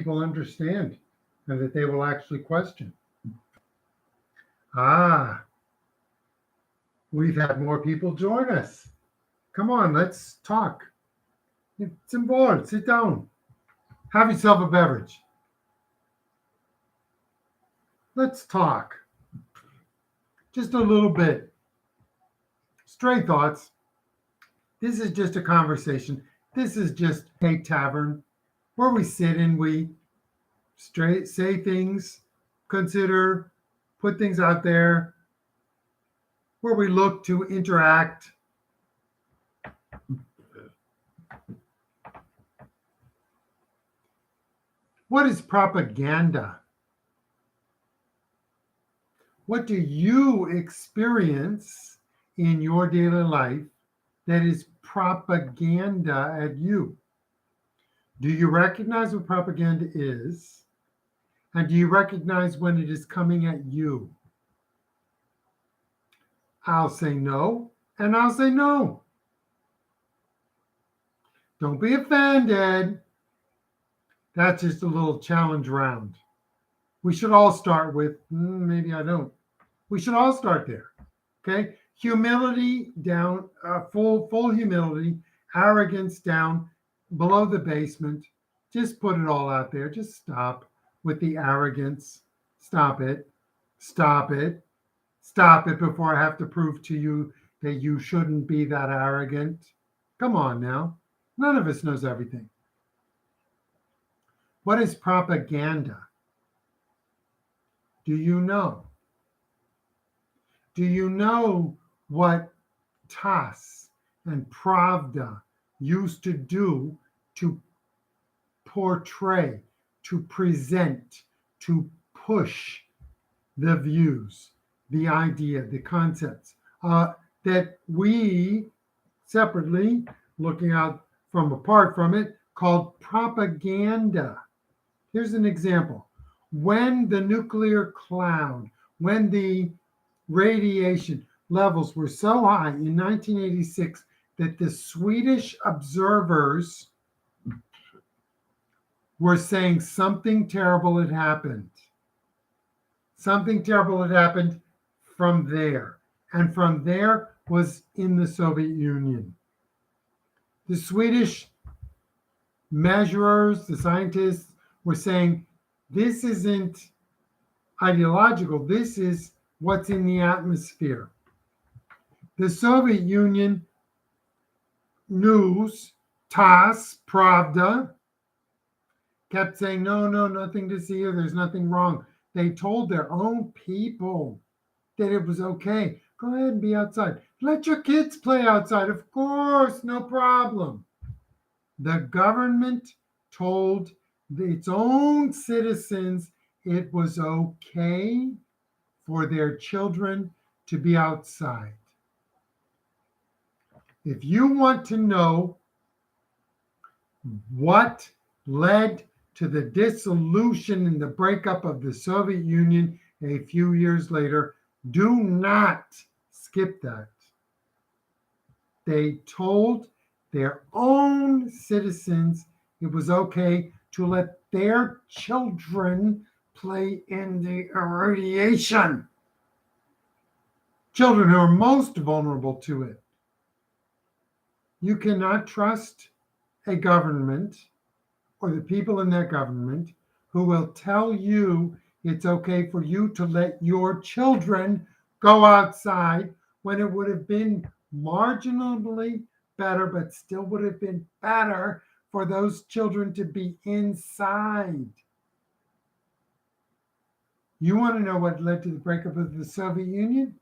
people understand and that they will actually question. Ah, we've had more people join us. Come on, let's talk. It's involved. Sit down. Have yourself a beverage. Let's talk. Just a little bit. Straight thoughts. This is just a conversation. This is just a tavern where we sit and we straight say things, consider, put things out there, where we look to interact. What is propaganda? What do you experience in your daily life that is propaganda at you? Do you recognize what propaganda is? And do you recognize when it is coming at you? I'll say no, and I'll say no. Don't be offended. That's just a little challenge round. We should all start with, maybe I don't. We should all start there. Okay. Humility down, full humility, arrogance down below the basement. Just put it all out there. Just stop with the arrogance. Stop it. Stop it. Stop it before I have to prove to you that you shouldn't be that arrogant. Come on now. None of us knows everything. What is propaganda? Do you know? Do you know what Tass and Pravda used to do to portray, to present, to push the views, the idea, the concepts that we separately, looking out from apart from it, called propaganda? Here's an example. When the nuclear cloud, when the radiation levels were so high in 1986 that the Swedish observers were saying something terrible had happened. Something terrible had happened from there. And from there was in the Soviet Union. The Swedish measurers, the scientists, were saying this isn't ideological, this is what's in the atmosphere. The Soviet Union news, Tass, Pravda, kept saying, no, nothing to see here. There's nothing wrong. They told their own people that it was okay. Go ahead and be outside. Let your kids play outside. Of course, no problem. The government told its own citizens it was okay for their children to be outside. If you want to know what led to the dissolution and the breakup of the Soviet Union a few years later, do not skip that. They told their own citizens it was okay to let their children play in the irradiation. Children who are most vulnerable to it. You cannot trust a government or the people in that government who will tell you it's okay for you to let your children go outside when it would have been marginally better, but still would have been better for those children to be inside. You want to know what led to the breakup of the Soviet Union?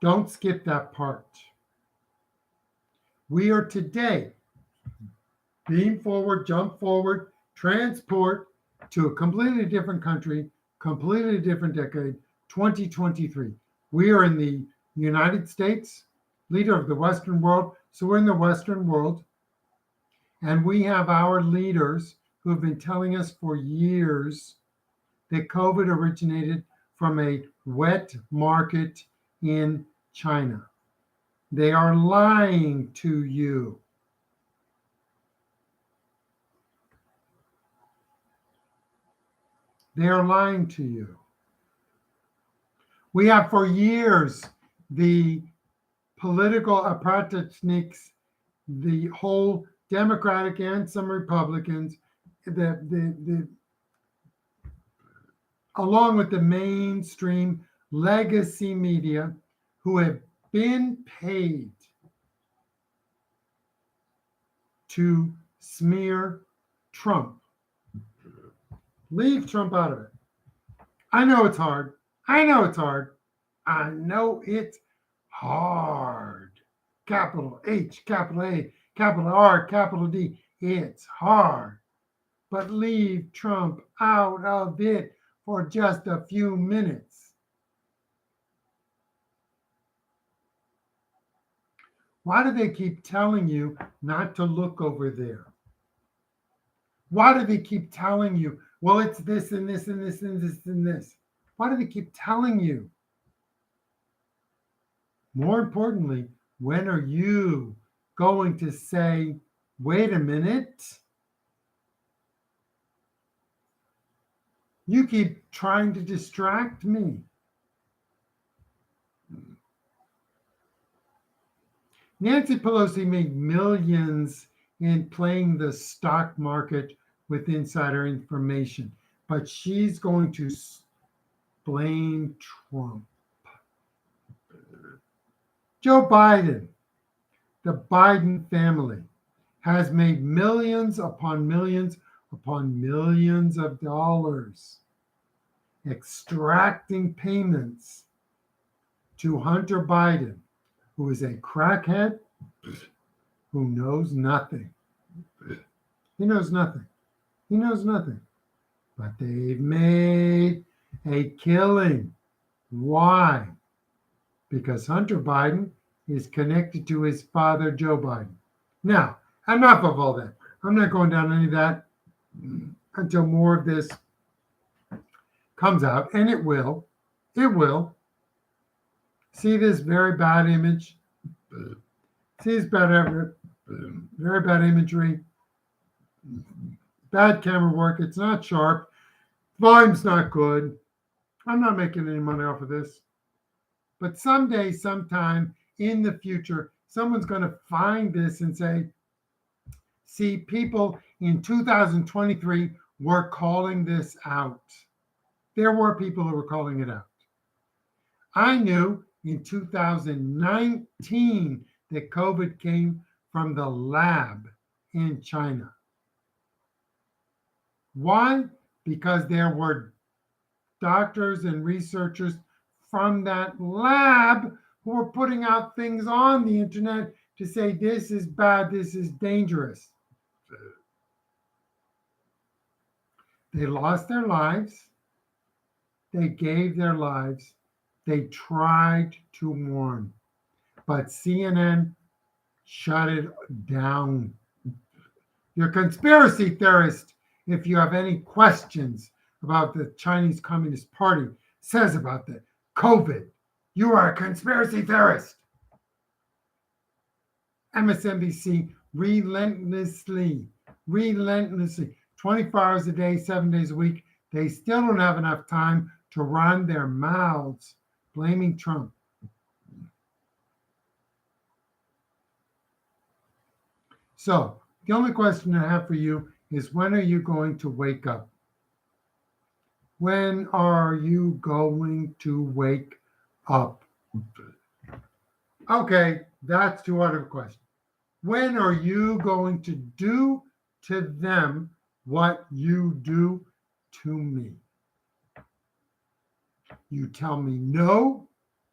Don't skip that part. We are today beam forward, jump forward, transport to a completely different country, completely different decade, 2023. We are in the United States, leader of the Western world. So we're in the Western world. And we have our leaders who have been telling us for years that COVID originated from a wet market in China. They are lying to you. They are lying to you. We have for years the political apparatchiks, the whole Democratic and some Republicans, the along with the mainstream legacy media who have been paid to smear Trump. Leave Trump out of it. I know it's hard. I know it's hard. I know it's hard. Capital H, capital A, capital R, capital D. It's hard. But leave Trump out of it for just a few minutes. Why do they keep telling you not to look over there? Why do they keep telling you, well, it's this and this and this and this and this? Why do they keep telling you? More importantly, when are you going to say, wait a minute? You keep trying to distract me. Nancy Pelosi made millions in playing the stock market with insider information, but she's going to blame Trump. Joe Biden, the Biden family, has made millions upon millions upon millions of dollars extracting payments to Hunter Biden, who is a crackhead who knows nothing. He knows nothing. He knows nothing. But they've made a killing. Why? Because Hunter Biden is connected to his father, Joe Biden. Now, enough of all that. I'm not going down any of that until more of this comes out, and it will. It will. See this very bad image? See this very bad imagery? Bad camera work. It's not sharp. Volume's not good. I'm not making any money off of this. But someday, sometime in the future, someone's going to find this and say, see, people in 2023 were calling this out. There were people who were calling it out. I knew in 2019 that COVID came from the lab in China. Why? Because there were doctors and researchers from that lab who were putting out things on the internet to say this is bad, this is dangerous. They lost their lives. They gave their lives. They tried to warn, but CNN shut it down. You're a conspiracy theorist if you have any questions about the Chinese Communist Party says about the COVID. You are a conspiracy theorist. MSNBC relentlessly, 24 hours a day, 7 days a week, they still don't have enough time to run their mouths blaming Trump. So the only question I have for you is, when are you going to wake up? When are you going to wake up? Okay, that's too hard of a question. When are you going to do to them what you do to me? You tell me no,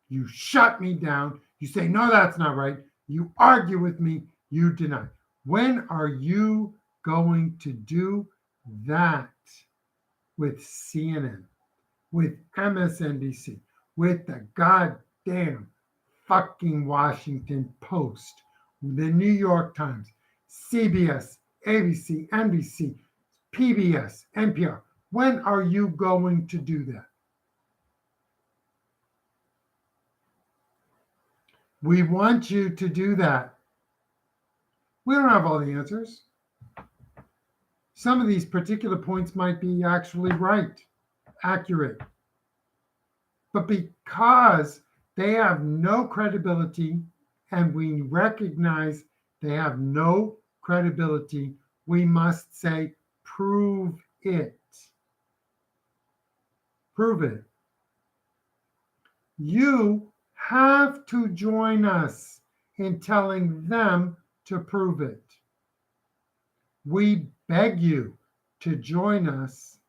you shut me down, you say, no, that's not right, you argue with me, you deny. When are you going to do that with CNN, with MSNBC, with the goddamn fucking Washington Post, the New York Times, CBS, ABC, NBC, PBS, NPR? When are you going to do that? We want you to do that. We don't have all the answers. Some of these particular points might be actually right. accurate. But because they have no credibility, and we recognize they have no credibility, we must say, prove it. Prove it. You have to join us in telling them to prove it. We beg you to join us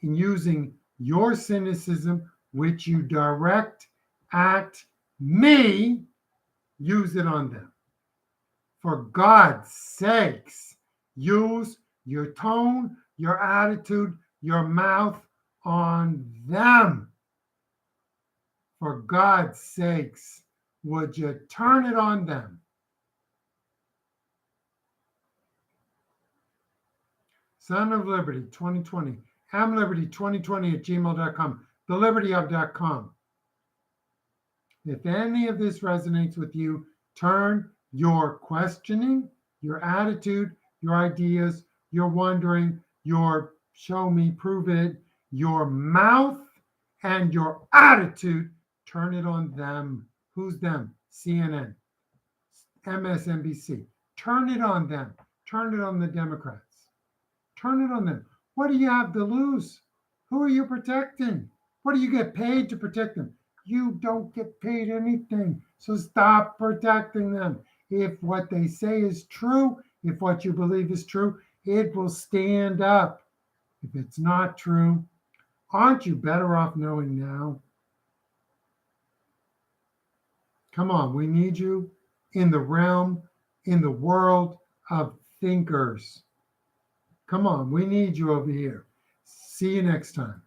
in using your cynicism, which you direct at me, use it on them. For God's sakes, use your tone, your attitude, your mouth on them. For God's sakes, would you turn it on them? Son of Liberty 2020, amliberty2020@gmail.com, thelibertyhub.com. If any of this resonates with you, turn your questioning, your attitude, your ideas, your wondering, your show me, prove it, your mouth, and your attitude, turn it on them. Who's them? CNN, MSNBC. Turn it on them. Turn it on the Democrats. Turn it on them. What do you have to lose? Who are you protecting? What do you get paid to protect them? You don't get paid anything. So stop protecting them. If what they say is true, if what you believe is true, it will stand up. If it's not true, aren't you better off knowing now? Come on, we need you in the realm, in the world of thinkers. Come on, we need you over here. See you next time.